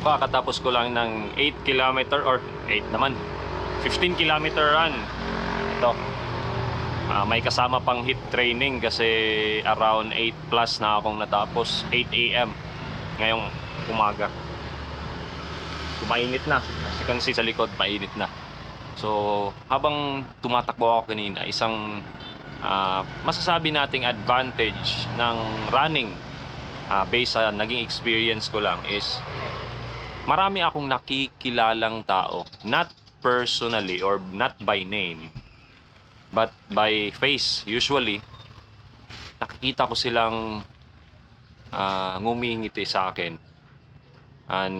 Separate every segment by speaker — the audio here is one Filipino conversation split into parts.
Speaker 1: Kakatapos ko lang ng 8 kilometer or 8 naman, 15 kilometer run. Ito, may kasama pang HIIT training kasi around 8 plus na akong natapos, 8 AM ngayong umaga. Mainit na, as you can see sa likod, mainit na. So habang tumatakbo ako kanina, isang masasabi nating advantage ng running, based sa naging experience ko lang, is marami akong nakikilalang tao, not personally or not by name, but by face. Usually nakikita ko silang ngumingiti sa akin. And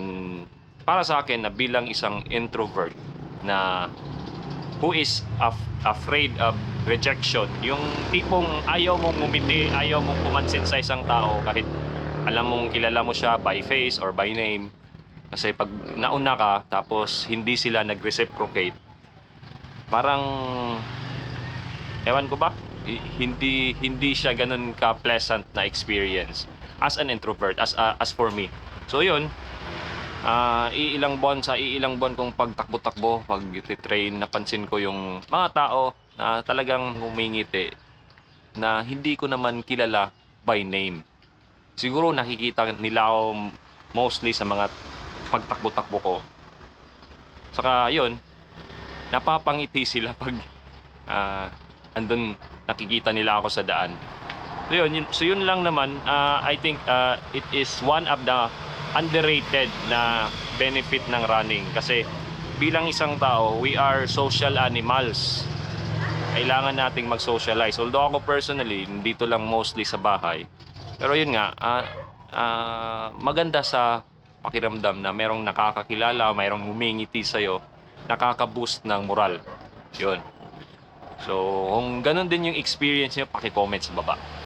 Speaker 1: para sa akin, na bilang isang introvert na who is afraid of rejection, yung tipong ayaw mong ngumiti, ayaw mong pumansin sa isang tao kahit alam mong kilala mo siya by face or by name. Kasi pag nauna ka tapos hindi sila nag-reciprocate, parang ewan ko ba, hindi siya ganun ka pleasant na experience as an introvert, as for me. So yun, iilang buwan kong pagtakbo-takbo, pag-train, napansin ko yung mga tao na talagang humingiti na hindi ko naman kilala by name. Siguro nakikita nila ako mostly sa mga pagtakbo-takbo ko. Saka yun, napapangiti sila pag andun nakikita nila ako sa daan. So yun lang naman. I think it is one of the underrated na benefit ng running, kasi bilang isang tao, we are social animals. Kailangan nating mag-socialize. Although ako personally, dito lang mostly sa bahay. Pero yun nga, maganda sa pakiramdam na merong nakakakilala, mayroong humingiti sa'yo, nakaka-boost ng moral. Yun. So, kung ganun din yung experience nyo, paki-comment sa baba.